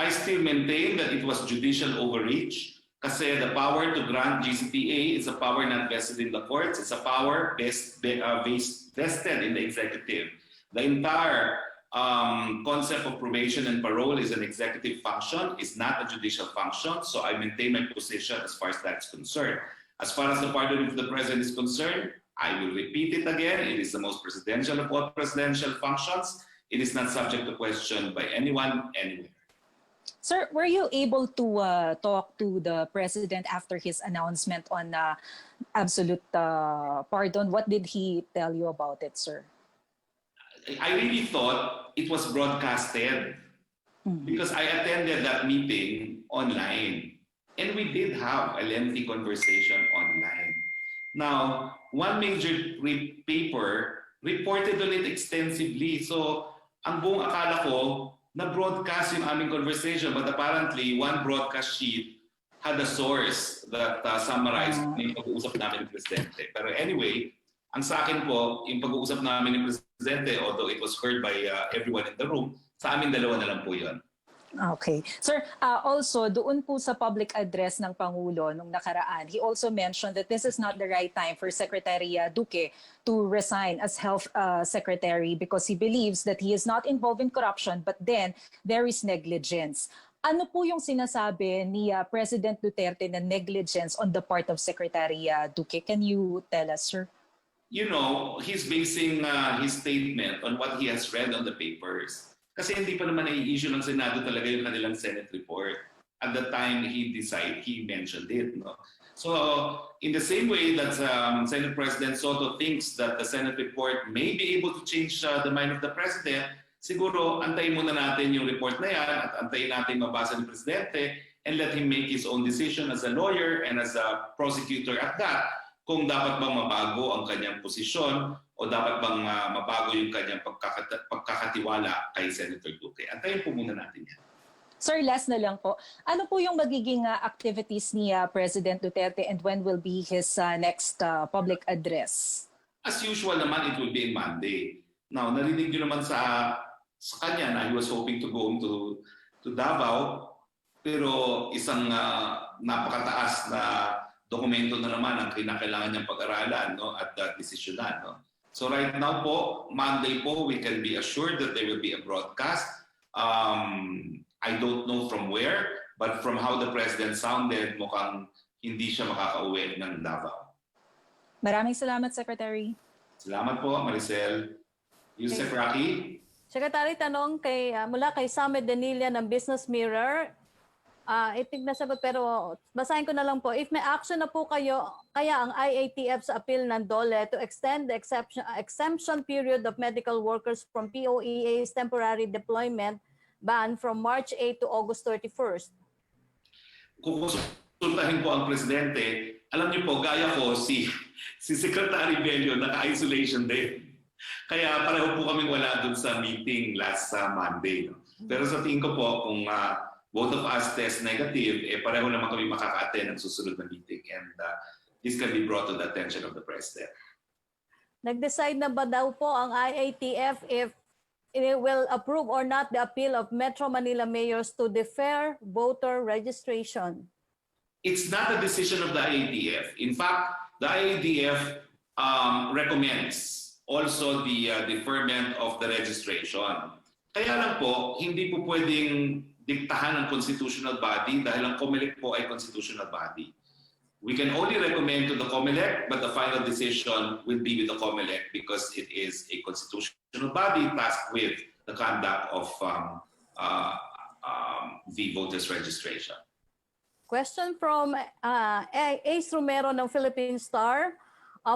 I still maintain that it was judicial overreach kasi the power to grant GCPA is a power not vested in the courts. It's a power vested in the executive. The entire concept of probation and parole is an executive function. It's not a judicial function. So I maintain my position as far as that's concerned. As far as the pardon of the president is concerned, I will repeat it again. It is the most presidential of all presidential functions. It is not subject to question by anyone, anywhere. Sir, were you able to talk to the president after his announcement on absolute pardon? What did he tell you about it, sir? I really thought it was broadcasted because I attended that meeting online and we did have a lengthy conversation online. Now, one major paper reported on it extensively. So, ang buong akala ko, na-broadcast yung aming conversation, but apparently, one broadcast sheet had a source that summarized yung pag-uusap namin ng Presidente. Pero anyway, ang sa akin po, yung pag-uusap namin ng Presidente, although it was heard by everyone in the room, sa amin dalawa na lang po yun. Okay. Sir, also, doon po sa public address ng Pangulo nung nakaraan, he also mentioned that this is not the right time for Secretary Duque to resign as Health Secretary because he believes that he is not involved in corruption, but then there is negligence. Ano po yung sinasabi ni President Duterte na negligence on the part of Secretary Duque? Can you tell us, sir? You know, he's basing his statement on what he has read on the papers. Kasi hindi pa naman i-issue ng Senado talaga yung kanilang Senate report. At the time he mentioned it. No? So, in the same way that Senate President Soto thinks that the Senate report may be able to change the mind of the President, siguro antayin muna natin yung report na yan at antayin natin mabasa ng Presidente and let him make his own decision as a lawyer and as a prosecutor at that kung dapat bang mabago ang kanyang posisyon o dapat bang mabago yung kanyang pagkakatiwala kay Senator Duque. Antayin po muna natin yan. Sir, last na lang po. Ano po yung magiging activities ni President Duterte and when will be his next public address? As usual naman, it will be in Monday. Now, narinig nyo naman sa kanya na he was hoping to go to Davao, pero isang napakataas na dokumento na naman ang kinakailangan niyang pag-aralan, no, at desisyonan. No? So right now po, Monday po, we can be assured that there will be a broadcast. I don't know from where, but from how the President sounded, mukhang hindi siya makakauwi ng Davao. Maraming salamat, Secretary. Salamat po, Maricel. Yusef Roque. Secretary, tanong mula kay Samed Danilla ng Business Mirror. itig na sagot pero basahin ko na lang po. If may action na po kayo, kaya ang IATF sa appeal ng DOLE to extend the exemption period of medical workers from POEA's temporary deployment ban from March 8 to August 31st. Kung konsultahin po ang presidente, alam niyo po, gaya ko, si Secretary Bello naka-isolation din. Kaya pareho po kaming wala dun sa meeting last Monday. No? Pero sa tingin ko po, kung both of us test negative, pareho naman kami makaka-attend ng susunod na meeting. And this can be brought to the attention of the President. Nag-decide na ba daw po ang IATF if it will approve or not the appeal of Metro Manila mayors to defer voter registration? It's not a decision of the IATF. In fact, the IATF recommends also the deferment of the registration. Kaya lang po, hindi po pwedeng diktahan ng constitutional body dahil ang COMELEC po ay constitutional body. We can only recommend to the COMELEC, but the final decision will be with the COMELEC because it is a constitutional body tasked with the conduct of the voters' registration. Question from Ace Romero ng Philippine Star.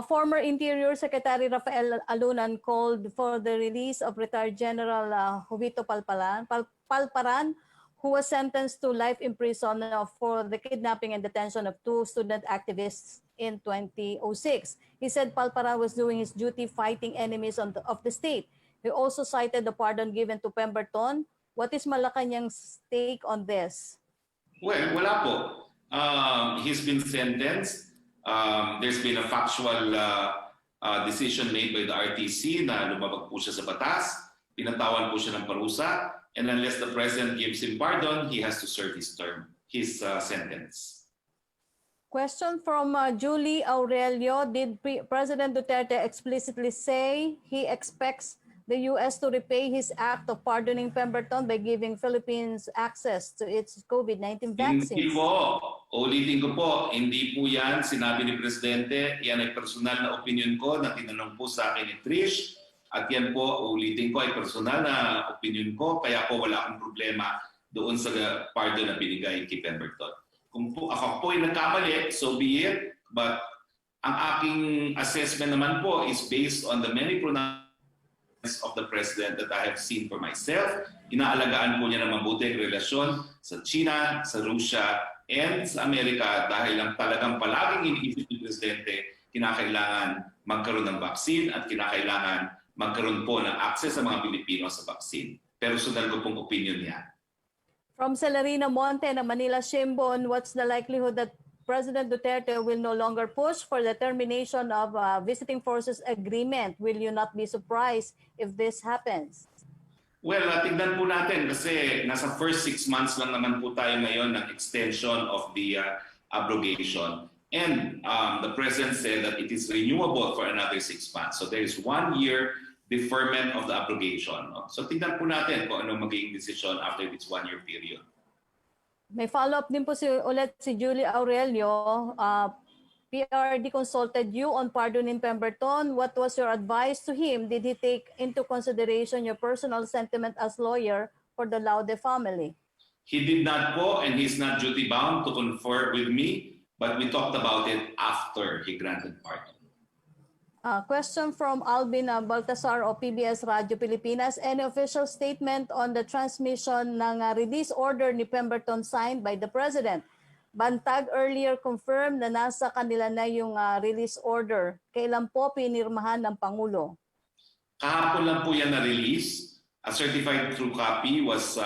Former Interior Secretary Rafael Alunan called for the release of retired General Jovito Palparan, who was sentenced to life imprisonment for the kidnapping and detention of 2 student activists in 2006. He said Palparan was doing his duty fighting enemies of the state. He also cited the pardon given to Pemberton. What is Malacanang's take on this? Well, wala po. He's been sentenced. There's been a factual decision made by the RTC na lumabag po siya sa batas. Pinatawan po siya ng parusa. And unless the President gives him pardon, he has to serve his term, his sentence. Question from Julie Aurelio. Did President Duterte explicitly say he expects the U.S. to repay his act of pardoning Pemberton by giving Philippines access to its COVID-19 vaccines? Hindi po. Ulitin ko po, hindi po yan sinabi ni Presidente. Yan ay personal na opinion ko na tinanong po sa akin ni Trish. At yan po, ulitin ko, ay personal na opinion ko. Kaya po wala akong problema doon sa pardon na binigay kay Pemberton. Kung po ako po ay nagkamali, so be it. But ang aking assessment naman po is based on the many pronouncements of the President that I have seen for myself. Inaalagaan po niya na mabuti ang relasyon sa China, sa Russia, and sa Amerika dahil lang talagang palaging iniisip ni Presidente, kinakailangan magkaroon ng vaccine at kinakailangan magkaroon po ng access sa mga Pilipino sa vaccine. Personal ko pong opinion niya. From Celerina Monte ng Manila Shimbun, what's the likelihood that President Duterte will no longer push for the termination of visiting forces agreement? Will you not be surprised if this happens? Well, tignan po natin kasi nasa first 6 months lang naman po tayo ngayon ng extension of the abrogation. And the President said that it is renewable for another 6 months. So there is 1 year deferment of the abrogation. No? So tignan po natin kung ano magiging decision after this 1 year period. May follow-up din po ulit si Julie Aurelio. PRD consulted you on pardoning Pemberton. What was your advice to him? Did he take into consideration your personal sentiment as lawyer for the Laude family? He did not po, and he's not duty-bound to confer with me, but we talked about it after he granted pardon. Question from Alvin Baltasar o PBS Radio Pilipinas. Any official statement on the transmission ng release order ni Pemberton signed by the President? Bantag earlier confirmed na nasa kanila na yung release order. Kailan po pinirmahan ng Pangulo? Kahapon lang po yan na-release. A certified true copy was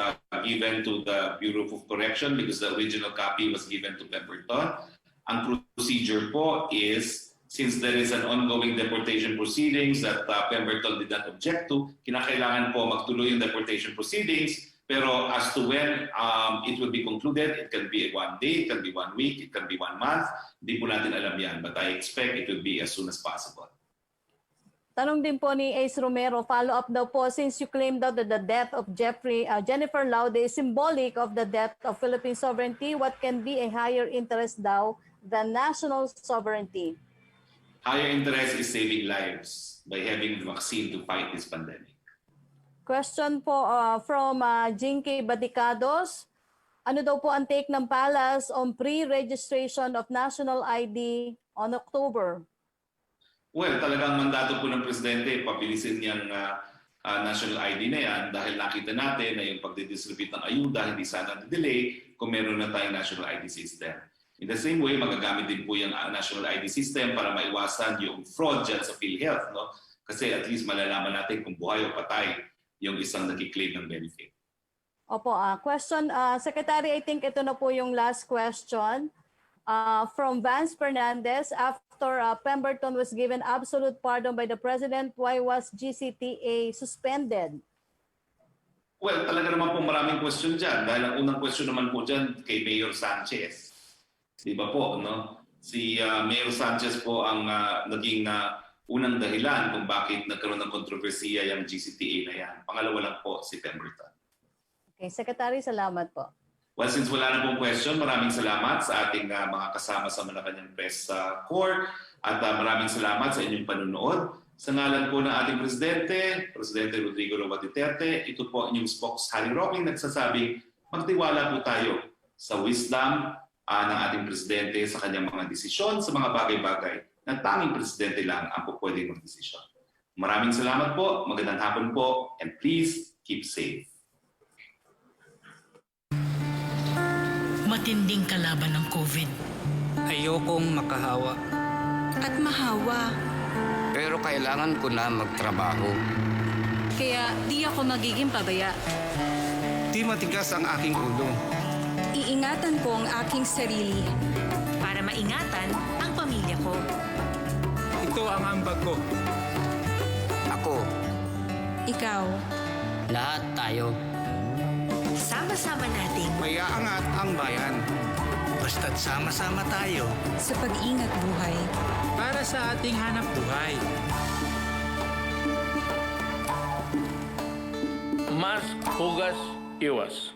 given to the Bureau of Correction because the original copy was given to Pemberton. Ang procedure po is, since there is an ongoing deportation proceedings that Pemberton did not object to, kinakailangan po magtuloy yung deportation proceedings. Pero as to when it will be concluded, it can be 1 day, it can be 1 week, it can be 1 month. Hindi po natin alam yan, but I expect it will be as soon as possible. Tanong din po ni Ace Romero, follow-up daw po, since you claimed that the death of Jennifer Laude is symbolic of the death of Philippine sovereignty, what can be a higher interest daw than national sovereignty? Higher interest is saving lives by having the vaccine to fight this pandemic. Question po from Jinky Badicados. Ano daw po ang take ng Palace on pre-registration of national ID on October? Well, talagang mandato po ng Presidente, pabilisin niyang national ID na yan dahil nakita natin na yung pagdidistribute ng ayuda hindi sana delay kung meron na tayong national ID system. In the same way, magagamit din po yung national ID system para maiwasan yung fraud dyan sa PhilHealth. No? Kasi at least malalaman natin kung buhay o patay yung isang nag-claim ng benefit. Opo, question, Secretary, I think ito na po yung last question. From Vance Fernandez, after Pemberton was given absolute pardon by the President, why was GCTA suspended? Well, talaga naman po maraming question dyan. Dahil ang unang question naman po dyan kay Mayor Sanchez. Di ba po, no? Si Mayor Sanchez po ang naging unang dahilan kung bakit nagkaroon ng kontrobersiya yung GCTA na yan. Pangalawa lang po si Pemberton. Okay, Secretary, salamat po. Well, since wala na pong question, maraming salamat sa ating mga kasama sa Malacanang Press Corps at maraming salamat sa inyong panunood. Sa ngalan po ng ating Presidente Rodrigo Roa Duterte, ito po inyong spokes Harry Roque nagsasabing magtiwala po tayo sa wisdom ng ating Presidente sa kanyang mga desisyon sa mga bagay-bagay na tanging Presidente lang ang po pwedeng magdesisyon. Maraming salamat po, magandang hapon po, and please keep safe. Matinding kalaban ng COVID. Ayokong makahawa. At mahawa. Pero kailangan ko na magtrabaho. Kaya di ako magiging pabaya. Di matigas ang aking ulo. Iingatan ko ang aking sarili. Para maingatan ang pamilya ko. Ito ang ambag ko. Ako. Ikaw. Lahat tayo. Sama-sama nating Mayaangat ang bayan. Basta't sama-sama tayo. sa pag-ingat buhay. Para sa ating hanap buhay. Mas hugas iwas.